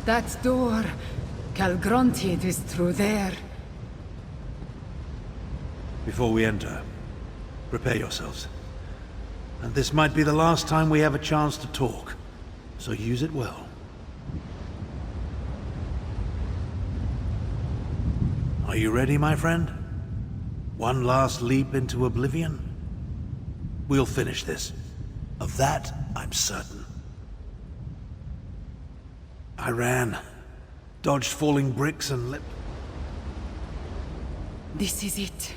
That door. Calgrontied is through there. Before we enter, prepare yourselves. And this might be the last time we have a chance to talk, so use it well. Are you ready, my friend? One last leap into oblivion? We'll finish this. Of that, I'm certain. I ran, dodged falling bricks and leapt. This is it.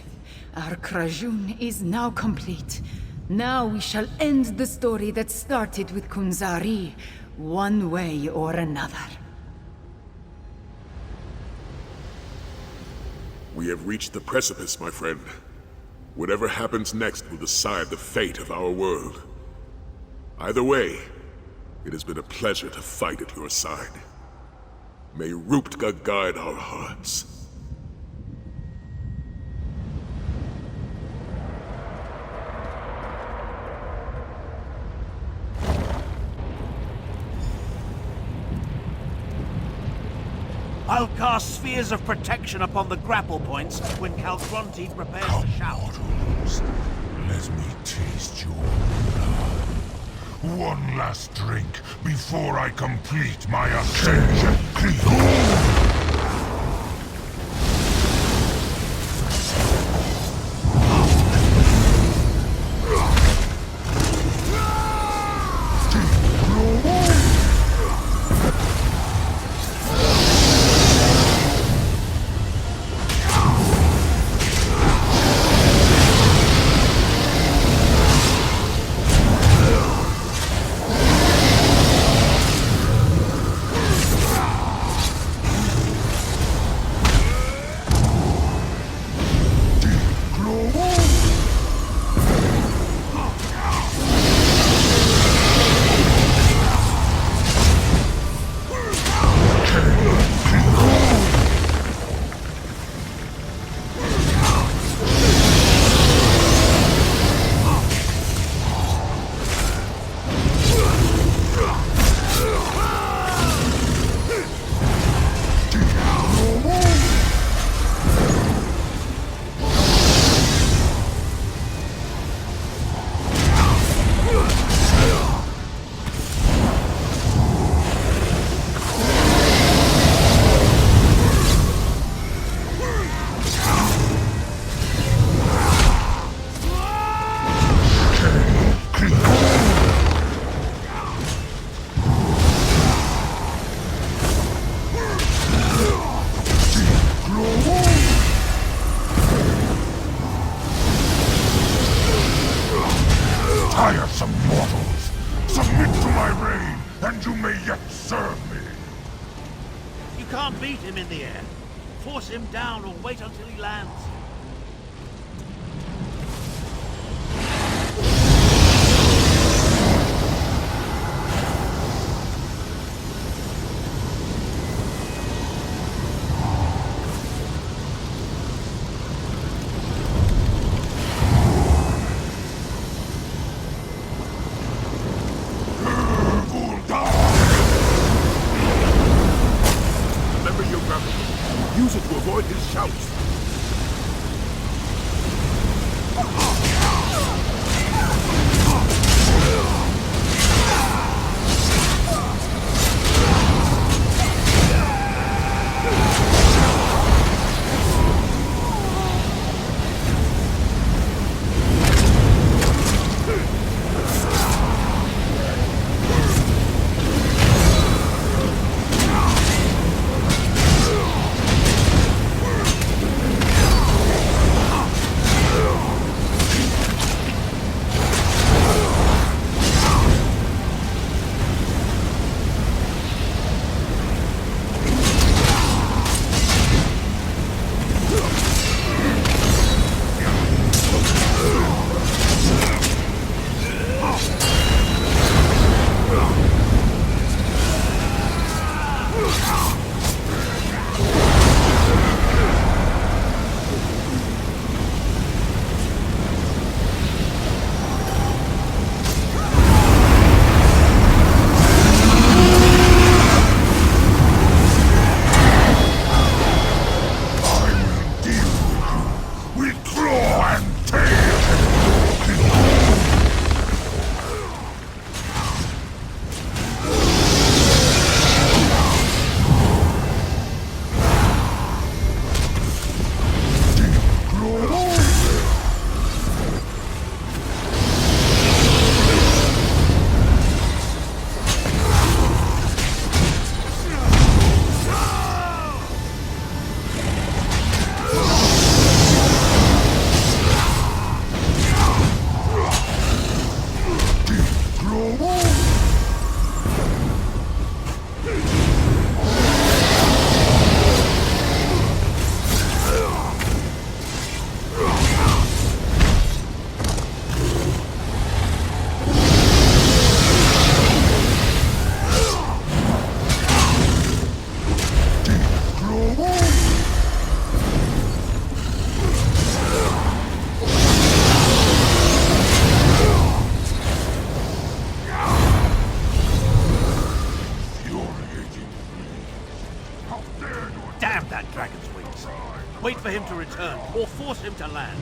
Our Krajun is now complete. Now we shall end the story that started with Kunzari, one way or another. We have reached the precipice, my friend. Whatever happens next will decide the fate of our world. Either way, it has been a pleasure to fight at your side. May Ruptka guide our hearts. I'll cast spheres of protection upon the grapple points when Calgrontied prepares to shout. Mortals, let me taste your blood. One last drink before I complete my ascension. Tiresome mortals! Submit to my reign, and you may yet serve me! You can't beat him in the air. Force him down or wait until he lands. Use it to avoid his shouts. Wait for him to return, or force him to land.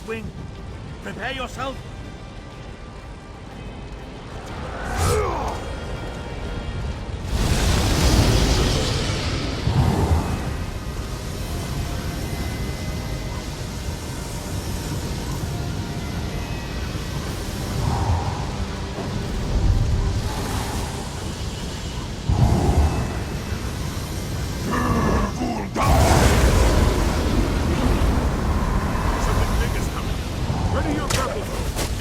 Wing, prepare yourself. Ready your grapple bow.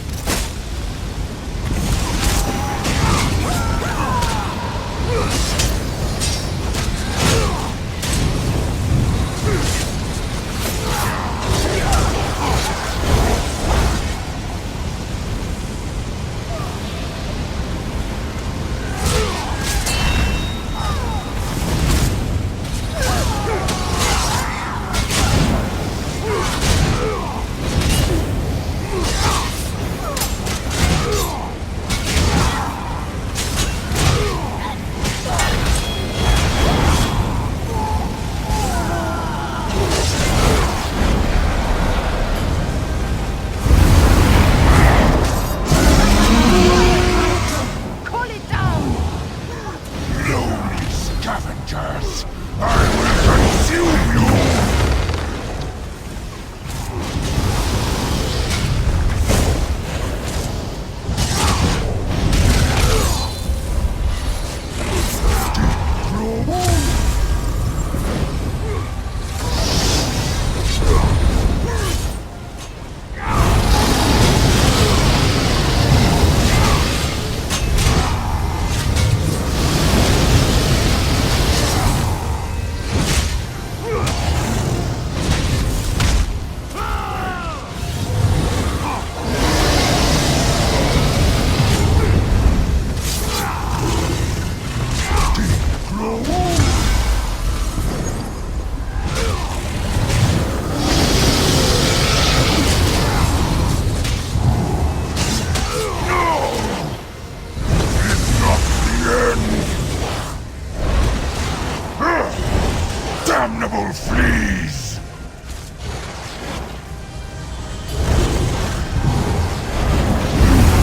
damnable fleas!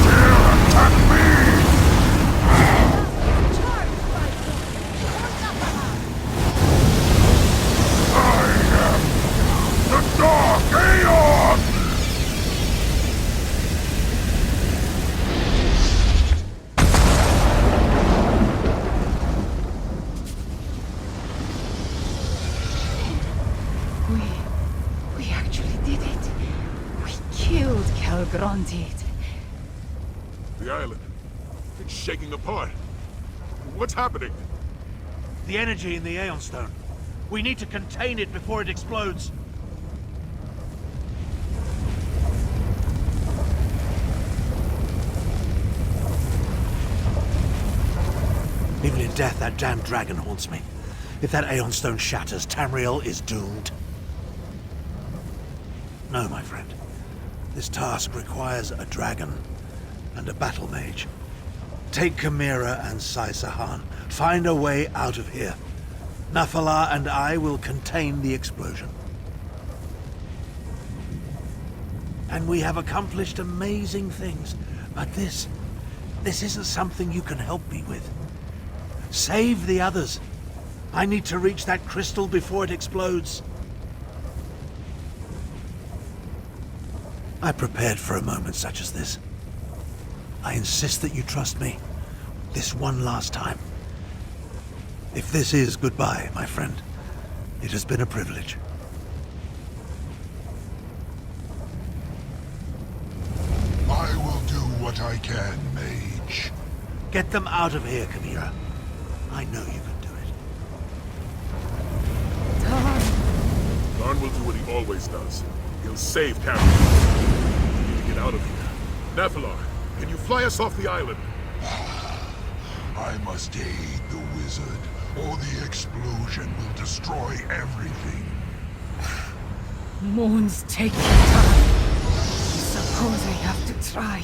Dare attack me! I am the Dark Aeon! We actually did it. We killed Calgrondid. The island. It's shaking apart. What's happening? The energy in the Aeon Stone. We need to contain it before it explodes. Even in death, that damned dragon haunts me. If that Aeon Stone shatters, Tamriel is doomed. No, my friend. This task requires a dragon and a battle mage. Take Chimera and Sai Sahan. Find a way out of here. Nafalar and I will contain the explosion. And we have accomplished amazing things. But this isn't something you can help me with. Save the others. I need to reach that crystal before it explodes. I prepared for a moment such as this. I insist that you trust me. This one last time. If this is goodbye, my friend, it has been a privilege. I will do what I can, mage. Get them out of here, Chimera. I know you can do it. Darn will do what he always does. He'll save Karen. We need to get out of here. Nafalar, can you fly us off the island? I must aid the wizard, or the explosion will destroy everything. Moons take time. Suppose I have to try.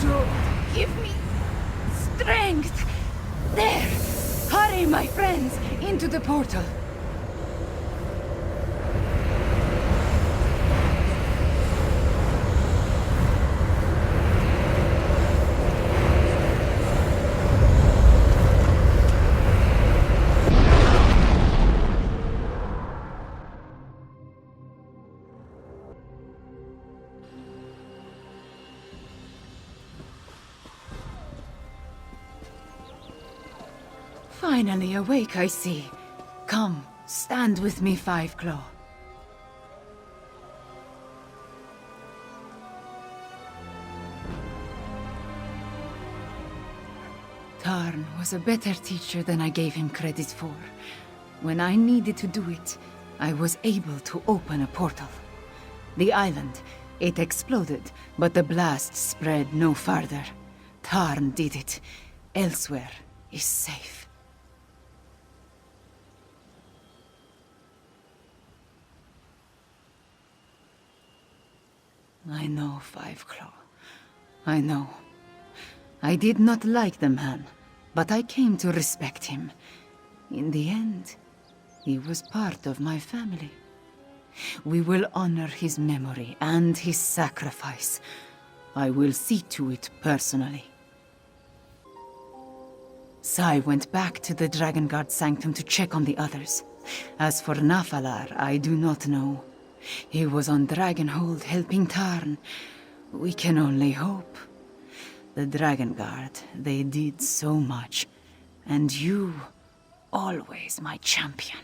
Don't give me strength. There! Hurry, my friends, into the portal. Finally awake, I see. Come, stand with me, Five Claw. Tarn was a better teacher than I gave him credit for. When I needed to do it, I was able to open a portal. The island, it exploded, but the blast spread no farther. Tarn did it. Elsweyr is safe. I know, Five Claw. I know. I did not like the man, but I came to respect him. In the end, he was part of my family. We will honor his memory and his sacrifice. I will see to it personally. Sai went back to the Dragon Guard Sanctum to check on the others. As for Nafalar, I do not know. He was on Dragonhold helping Tarn. We can only hope. The Dragon Guard, they did so much. And you, always my champion.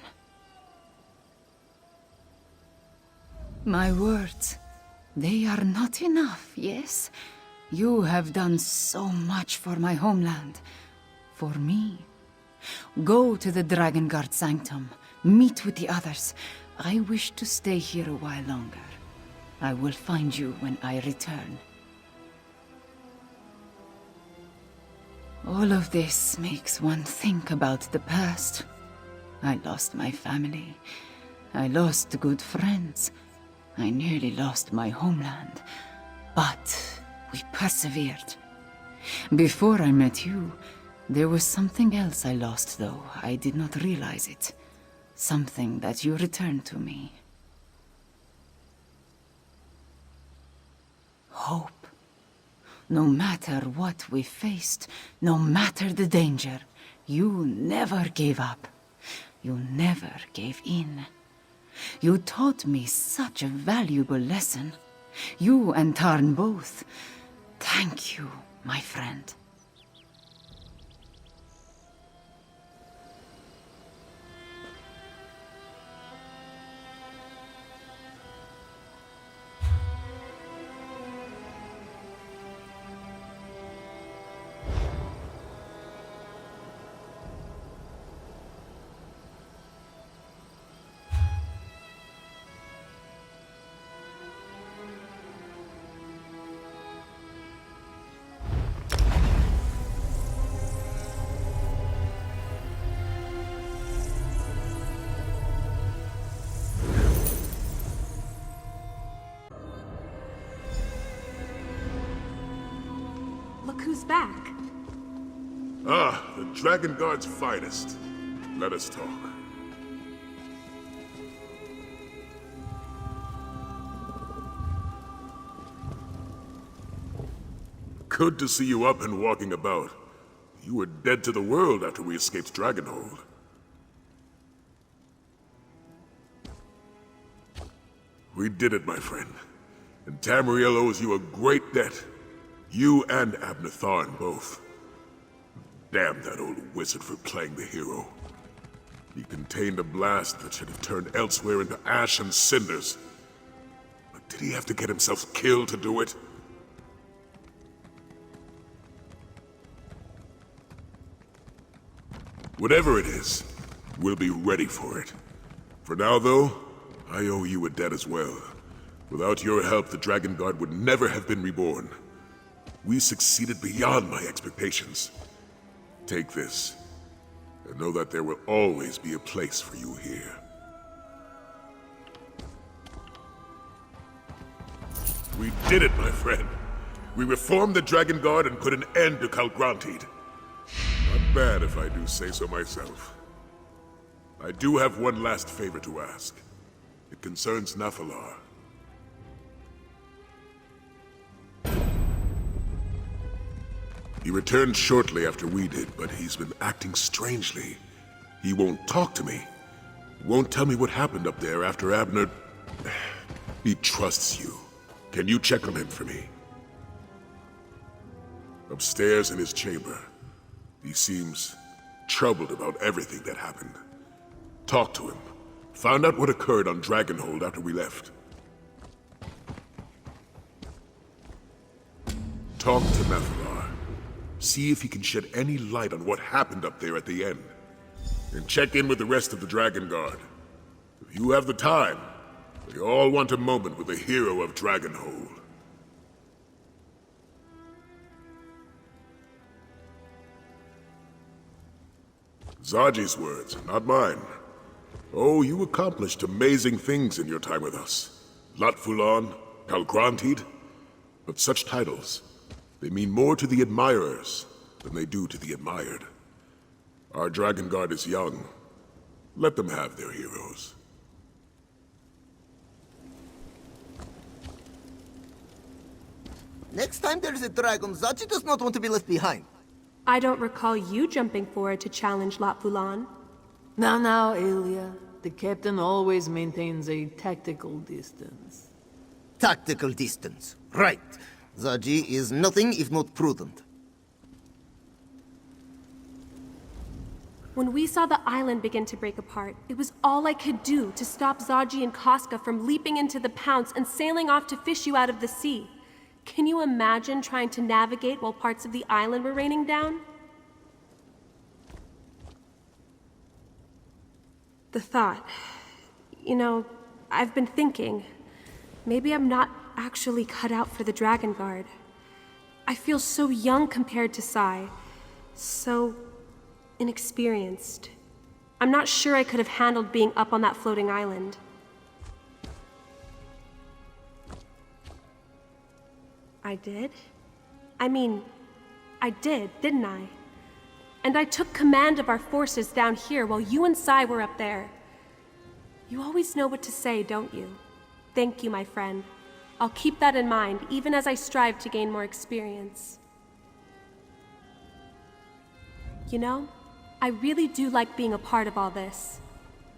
My words, they are not enough, yes? You have done so much for my homeland. For me. Go to the Dragon Guard Sanctum. Meet with the others. I wish to stay here a while longer. I will find you when I return. All of this makes one think about the past. I lost my family. I lost good friends. I nearly lost my homeland. But we persevered. Before I met you, There was something else I lost, though. I did not realize it. Something that you returned to me. Hope. No matter what we faced, no matter the danger, you never gave up. You never gave in. You taught me such a valuable lesson. You and Tarn both. Thank you, my friend. Look who's back. Ah, the Dragon Guard's finest. Let us talk. Good to see you up and walking about. You were dead to the world after we escaped Dragonhold. We did it, my friend. And Tamriel owes you a great debt. You and Abner Tharn both. Damn that old wizard for playing the hero. He contained a blast that should have turned Elsweyr into ash and cinders. But did he have to get himself killed to do it? Whatever it is, we'll be ready for it. For now, though, I owe you a debt as well. Without your help, the Dragon Guard would never have been reborn. We succeeded beyond my expectations. Take this, and know that there will always be a place for you here. We did it, my friend. We reformed the Dragon Guard and put an end to Kalgrantid. Not bad, if I do say so myself. I do have one last favor to ask. It concerns Nafalar. He returned shortly after we did, but he's been acting strangely. He won't talk to me. Won't tell me what happened up there after Abner... He trusts you. Can you check on him for me? Upstairs in his chamber. He seems troubled about everything that happened. Talk to him. Find out what occurred on Dragonhold after we left. Talk to Nafalar. See if he can shed any light on what happened up there at the end. And check in with the rest of the Dragon Guard. If you have the time, they all want a moment with the hero of Dragonhold. Zaji's words, not mine. Oh, you accomplished amazing things in your time with us. Latfulan, Kalgrantid. But such titles, they mean more to the admirers than they do to the admired. Our Dragon Guard is young. Let them have their heroes. Next time there is a dragon, Zaji does not want to be left behind. I don't recall you jumping forward to challenge Latfulan. Now, Aelia. The captain always maintains a tactical distance. Tactical distance. Right. Zaji is nothing if not prudent. When we saw the island begin to break apart, it was all I could do to stop Zaji and Casca from leaping into the pounce and sailing off to fish you out of the sea. Can you imagine trying to navigate while parts of the island were raining down? The thought... You know, I've been thinking... Maybe I'm not actually cut out for the Dragon Guard. I feel so young compared to Sai. So... inexperienced. I'm not sure I could have handled being up on that floating island. I did? I mean, I did, didn't I? And I took command of our forces down here while you and Sai were up there. You always know what to say, don't you? Thank you, my friend. I'll keep that in mind, even as I strive to gain more experience. You know, I really do like being a part of all this.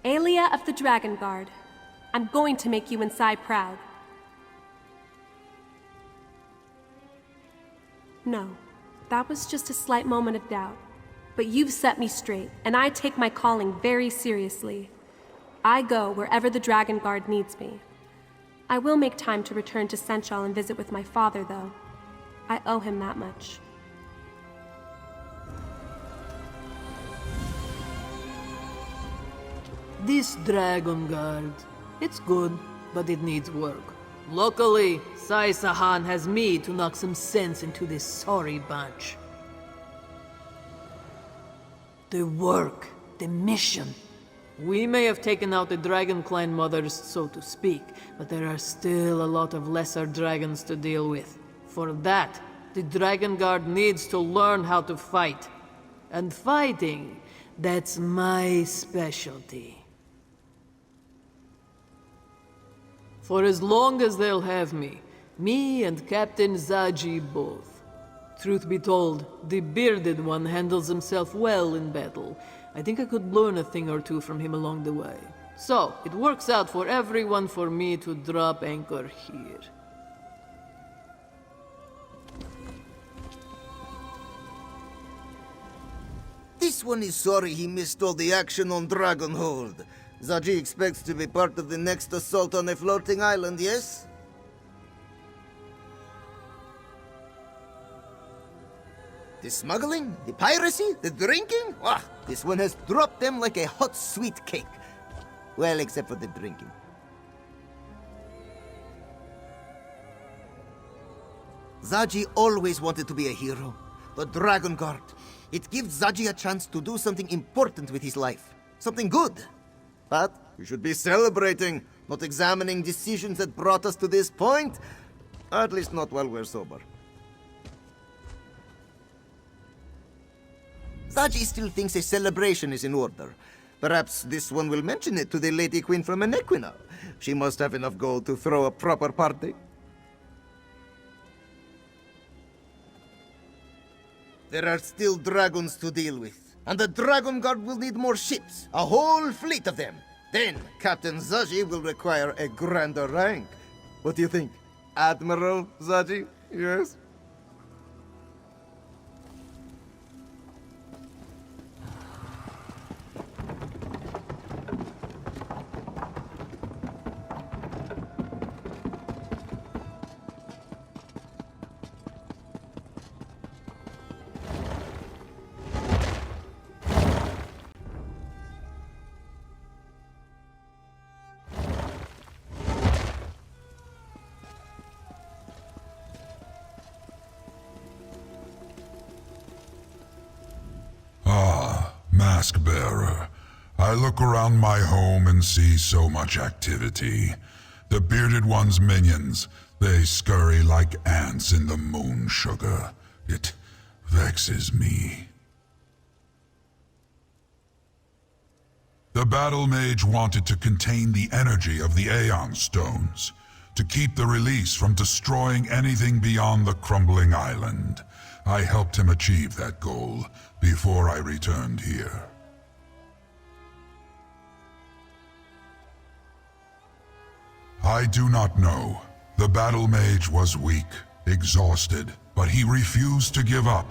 Aelia of the Dragon Guard, I'm going to make you and Sai proud. No, that was just a slight moment of doubt. But you've set me straight, and I take my calling very seriously. I go wherever the Dragon Guard needs me. I will make time to return to Senchal and visit with my father, though. I owe him that much. This Dragon Guard, it's good, but it needs work. Luckily, Sai Sahan has me to knock some sense into this sorry bunch. The work, the mission. We may have taken out the Dragon Clan mothers, so to speak, but there are still a lot of lesser dragons to deal with. For that, the Dragon Guard needs to learn how to fight. And fighting, that's my specialty. For as long as they'll have me and Captain Zaji both. Truth be told, the bearded one handles himself well in battle. I think I could learn a thing or two from him along the way. So, it works out for everyone for me to drop anchor here. This one is sorry he missed all the action on Dragonhold. Zaji expects to be part of the next assault on a floating island, yes? The smuggling, the piracy, the drinking? Ah, this one has dropped them like a hot sweet cake. Well, except for the drinking. Zaji always wanted to be a hero. The Dragon Guard. It gives Zaji a chance to do something important with his life. Something good. But we should be celebrating, not examining decisions that brought us to this point. At least not while we're sober. Zaji still thinks a celebration is in order. Perhaps this one will mention it to the Lady Queen from Enequina. She must have enough gold to throw a proper party. There are still dragons to deal with. And the Dragon Guard will need more ships. A whole fleet of them. Then, Captain Zaji will require a grander rank. What do you think? Admiral Zaji? Yes? Mask-bearer. I look around my home and see so much activity. The bearded one's minions, they scurry like ants in the moon sugar. It vexes me. The battle mage wanted to contain the energy of the Aeon Stones, to keep the release from destroying anything beyond the crumbling island. I helped him achieve that goal before I returned here. I do not know. The battle mage was weak, exhausted, but he refused to give up.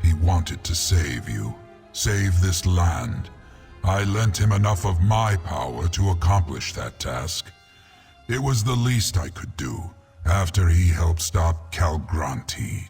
He wanted to save you, save this land. I lent him enough of my power to accomplish that task. It was the least I could do after he helped stop Calgrantid.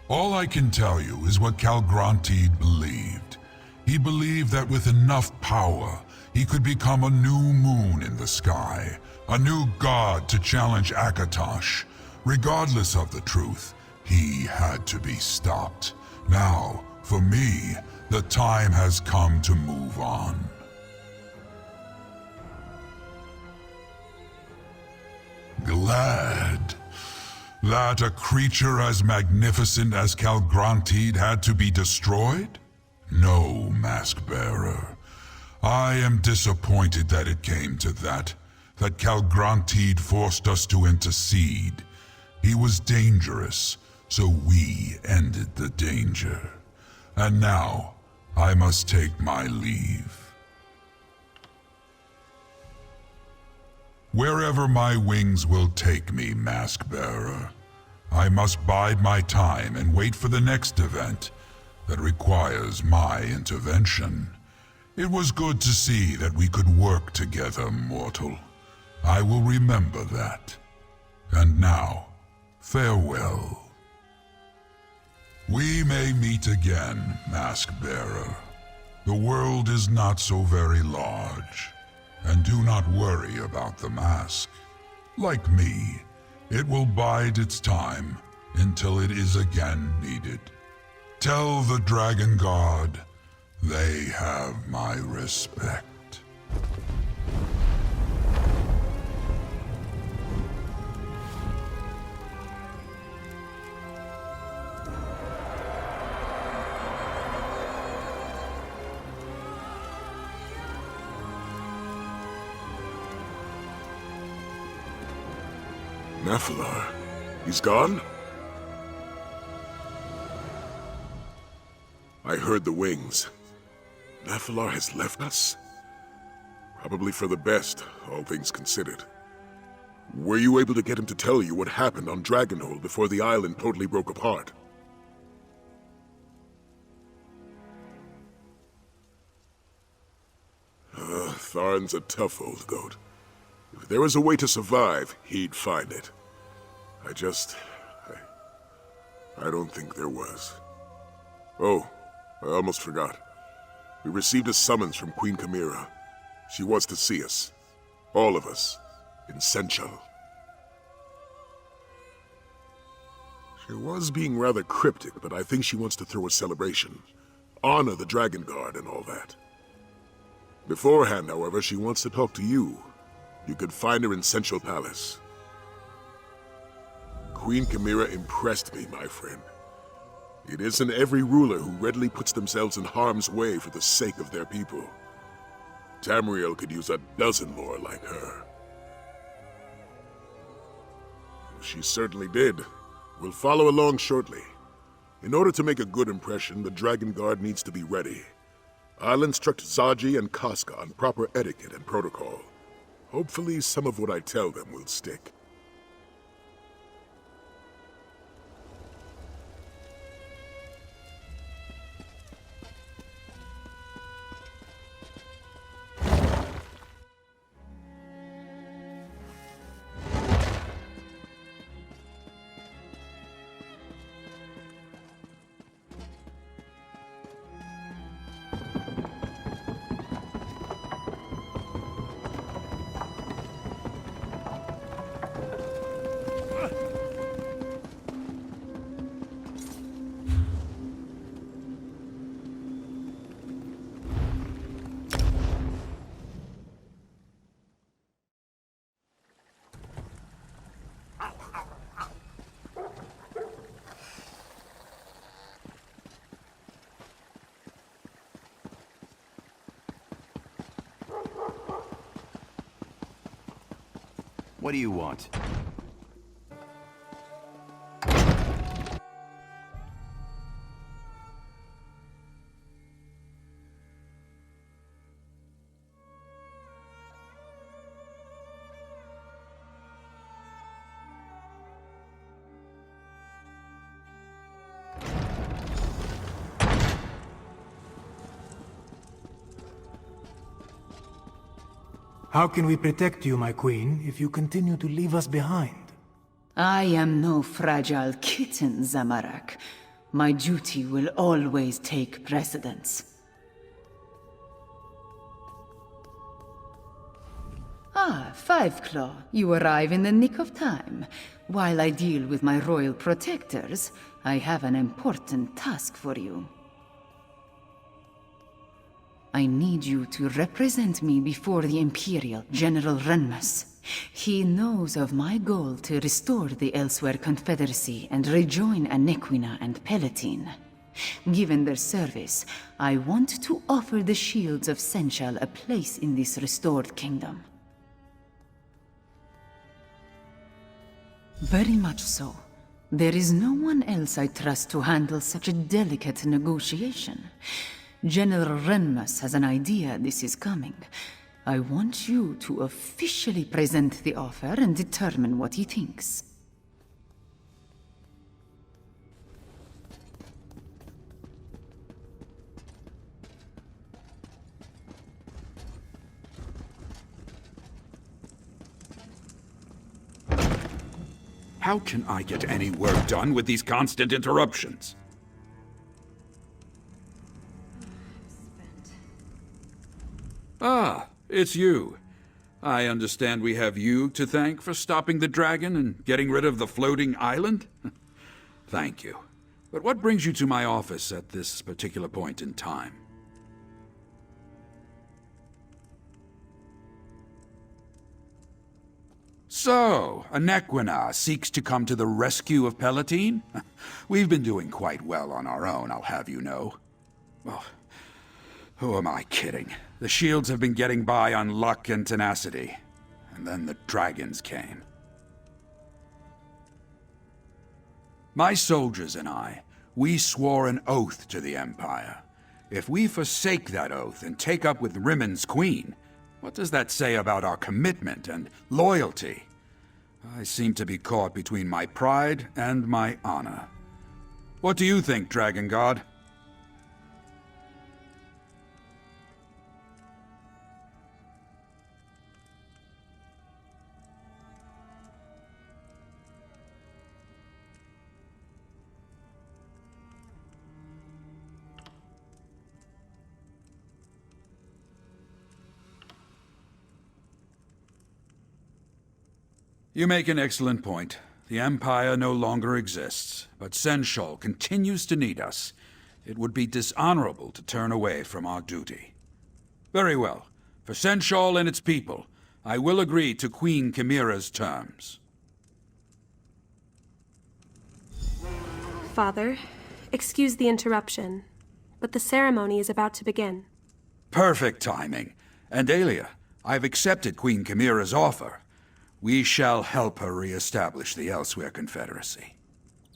All I can tell you is what Calgrantid believed. He believed that with enough power, he could become a new moon in the sky, a new god to challenge Akatosh. Regardless of the truth, he had to be stopped. Now, for me, the time has come to move on. Glad. That a creature as magnificent as Calgrantid had to be destroyed? No, Mask-Bearer. I am disappointed that it came to that Calgrantid forced us to intercede. He was dangerous, so we ended the danger. And now, I must take my leave. Wherever my wings will take me, Mask-Bearer, I must bide my time and wait for the next event that requires my intervention. It was good to see that we could work together, mortal. I will remember that. And now, farewell. We may meet again, Mask-Bearer. The world is not so very large. And do not worry about the mask. Like me, it will bide its time until it is again needed. Tell the Dragon Guard they have my respect. Nephilar? He's gone? I heard the wings. Nephilar has left us? Probably for the best, all things considered. Were you able to get him to tell you what happened on Dragonhold before the island totally broke apart? Tharn's a tough old goat. If there was a way to survive, he'd find it. I don't think there was. Oh, I almost forgot. We received a summons from Queen Chimera. She wants to see us. All of us. In Senchal. She was being rather cryptic, but I think she wants to throw a celebration. Honor the Dragon Guard and all that. Beforehand, however, she wants to talk to you. You could find her in Senchal Palace. Queen Chimera impressed me, my friend. It isn't every ruler who readily puts themselves in harm's way for the sake of their people. Tamriel could use a dozen more like her. She certainly did. We'll follow along shortly. In order to make a good impression, the Dragon Guard needs to be ready. I'll instruct Zaji and Casca on proper etiquette and protocol. Hopefully some of what I tell them will stick. What do you want? How can we protect you, my queen, if you continue to leave us behind? I am no fragile kitten, Zamarak. My duty will always take precedence. Ah, Fiveclaw, you arrive in the nick of time. While I deal with my royal protectors, I have an important task for you. I need you to represent me before the Imperial General Renmus. He knows of my goal to restore the Elsweyr Confederacy and rejoin Anequina and Palatine. Given their service, I want to offer the shields of Senchal a place in this restored kingdom. Very much so. There is no one else I trust to handle such a delicate negotiation. General Renmus has an idea this is coming. I want you to officially present the offer and determine what he thinks. How can I get any work done with these constant interruptions? Ah, it's you. I understand we have you to thank for stopping the dragon and getting rid of the floating island? Thank you. But what brings you to my office at this particular point in time? So, Anequina seeks to come to the rescue of Palatine? We've been doing quite well on our own, I'll have you know. Well, who am I kidding? The shields have been getting by on luck and tenacity. And then the dragons came. My soldiers and I, we swore an oath to the Empire. If we forsake that oath and take up with Rimmond's queen, what does that say about our commitment and loyalty? I seem to be caught between my pride and my honor. What do you think, Dragon God? You make an excellent point. The Empire no longer exists, but Senchal continues to need us. It would be dishonorable to turn away from our duty. Very well. For Senchal and its people, I will agree to Queen Chimera's terms. Father, excuse the interruption, but the ceremony is about to begin. Perfect timing. And Aelia, I've accepted Queen Chimera's offer. We shall help her re-establish the Elsweyr Confederacy.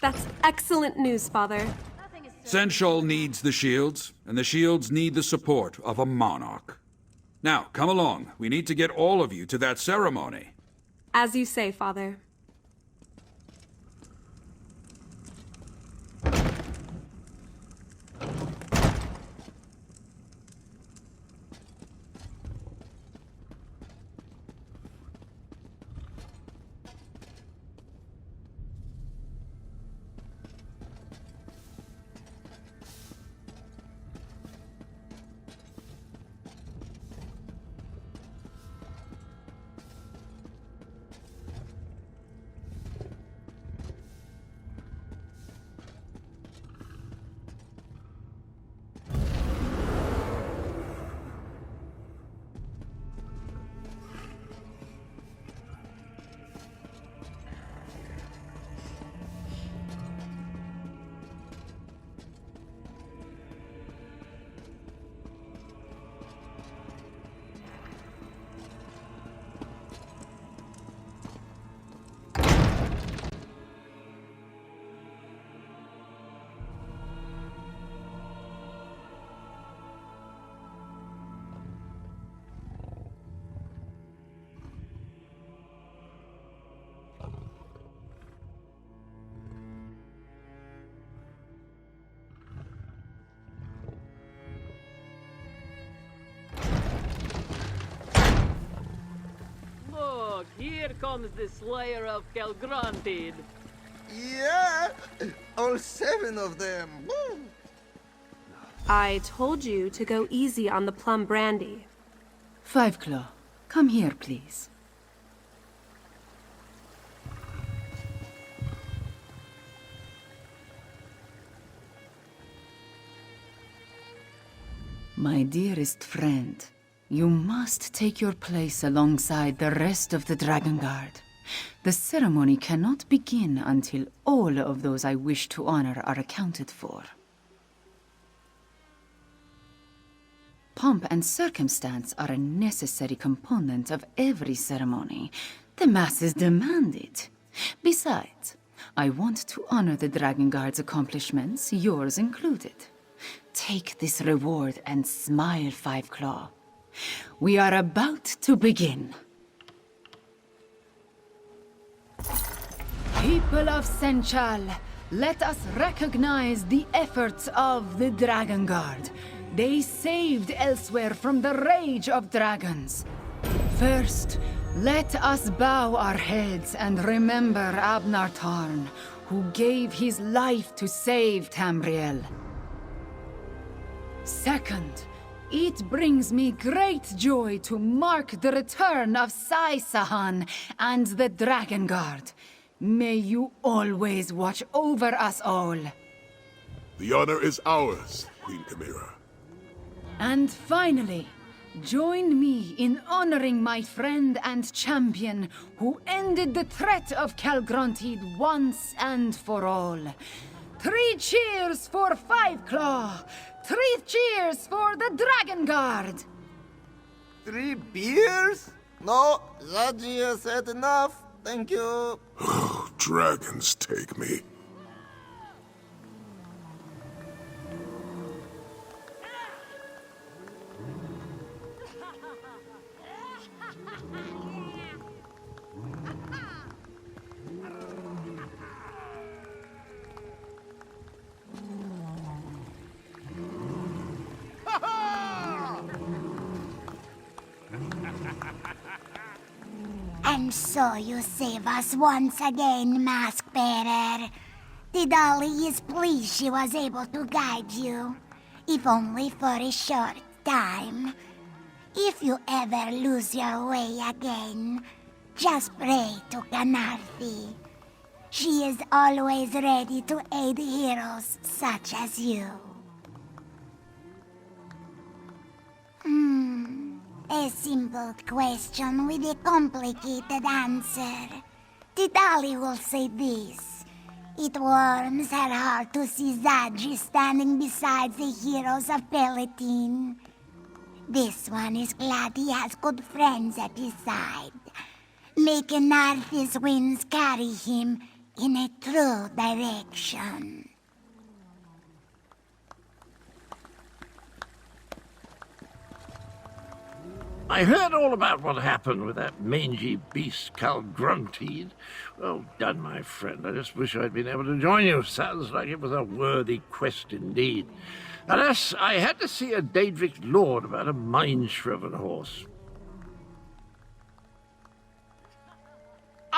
That's excellent news, Father. Senchal needs the shields, and the shields need the support of a monarch. Now, come along. We need to get all of you to that ceremony. As you say, Father. Look, here comes the Slayer of Calgrantid. Yeah! All 7 of them! Woo! I told you to go easy on the plum brandy. Five Claw, come here, please. My dearest friend, You must take your place alongside the rest of the Dragon Guard. The ceremony cannot begin until all of those I wish to honor are accounted for. Pomp and circumstance are a necessary component of every ceremony. The masses demand it. Besides, I want to honor the Dragon Guard's accomplishments, yours included. Take this reward and smile, Five Claw. We are about to begin. People of Senchal, let us recognize the efforts of the Dragon Guard. They saved Elsweyr from the rage of dragons. First, let us bow our heads and remember Abnar Tarn, who gave his life to save Tamriel. Second, it brings me great joy to mark the return of Sai Sahan and the Dragon Guard. May you always watch over us all. The honor is ours, Queen Chimera. And finally, join me in honoring my friend and champion who ended the threat of Calgrontied once and for all. 3 cheers for Five Claw! 3 cheers for the Dragon Guard! 3 beers? No, Zaji has had enough. Thank you. Dragons take me. And so you save us once again, Mask Bearer. Tidali is pleased she was able to guide you, if only for a short time. If you ever lose your way again, just pray to Kanarthi. She is always ready to aid heroes such as you. A simple question with a complicated answer. Tidali will say this. It warms her heart to see Zaji standing beside the heroes of Palatine. This one is glad he has good friends at his side. May Kanarthi's winds carry him in a true direction. I heard all about what happened with that mangy beast, Calgrontied. Well done, my friend. I just wish I'd been able to join you. Sounds like it was a worthy quest indeed. Alas, I had to see a Daedric lord about a mind-shriven horse.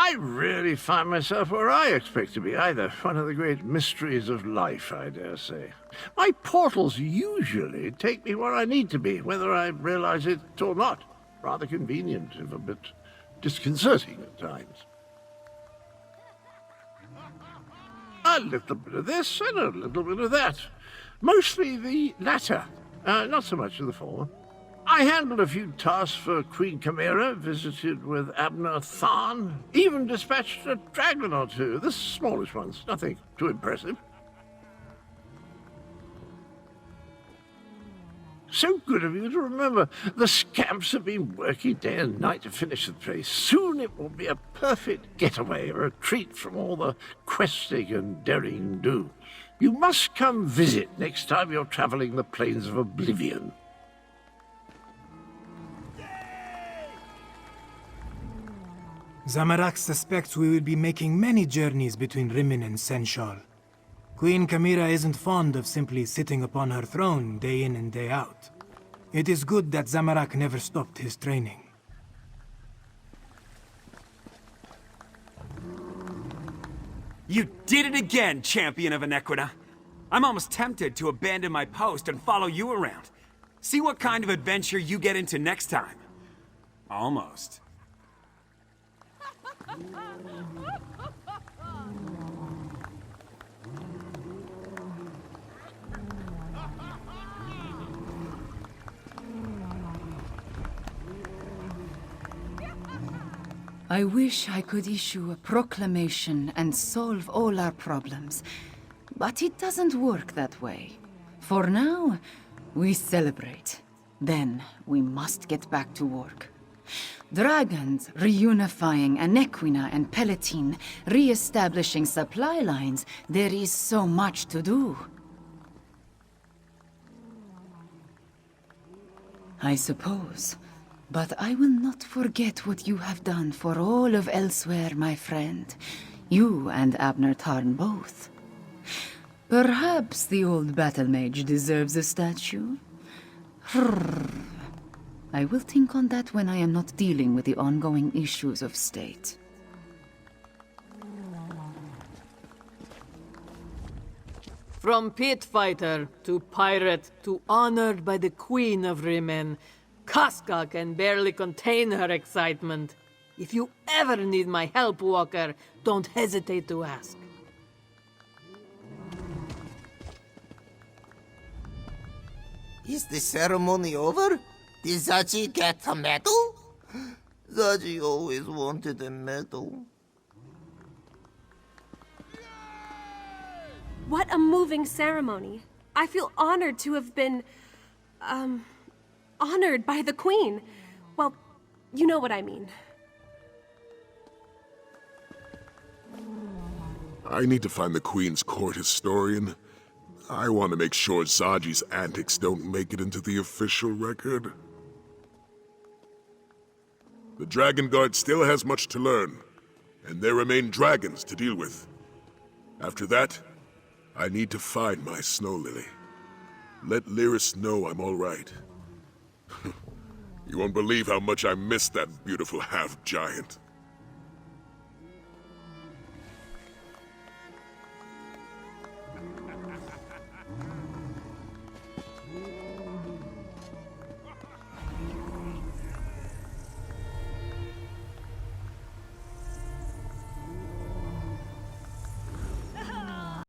I really find myself where I expect to be, either. One of the great mysteries of life, I dare say. My portals usually take me where I need to be, whether I realize it or not. Rather convenient, if a bit disconcerting at times. A little bit of this and a little bit of that. Mostly the latter, not so much of the former. I handled a few tasks for Queen Chimera, visited with Abner Tharn, even dispatched a dragon or two, the smallest ones, nothing too impressive. So good of you to remember. The scamps have been working day and night to finish the place. Soon it will be a perfect getaway, a retreat from all the questing and daring-do. You must come visit next time you're traveling the plains of Oblivion. Zamorak suspects we will be making many journeys between Rimmon and Senchal. Queen Chimera isn't fond of simply sitting upon her throne day in and day out. It is good that Zamorak never stopped his training. You did it again, champion of Inequina. I'm almost tempted to abandon my post and follow you around. See what kind of adventure you get into next time. Almost. I wish I could issue a proclamation and solve all our problems, but it doesn't work that way. For now, we celebrate. Then we must get back to work. Dragons reunifying Anequina and Palatine, re-establishing supply lines. There is so much to do. I suppose. But I will not forget what you have done for all of Elsweyr, my friend. You and Abner Tarn both. Perhaps the old battle mage deserves a statue? I will think on that when I am not dealing with the ongoing issues of state. From pit fighter to pirate to honored by the Queen of Rimen, Casca can barely contain her excitement. If you ever need my help, Walker, don't hesitate to ask. Is the ceremony over? Did Zaji get a medal? Zaji always wanted a medal. What a moving ceremony. I feel honored to have been, honored by the Queen. Well, you know what I mean. I need to find the Queen's court historian. I want to make sure Zaji's antics don't make it into the official record. The Dragon Guard still has much to learn, and there remain dragons to deal with. After that, I need to find my Snow Lily. Let Lyris know I'm all right. You won't believe how much I miss that beautiful half-giant.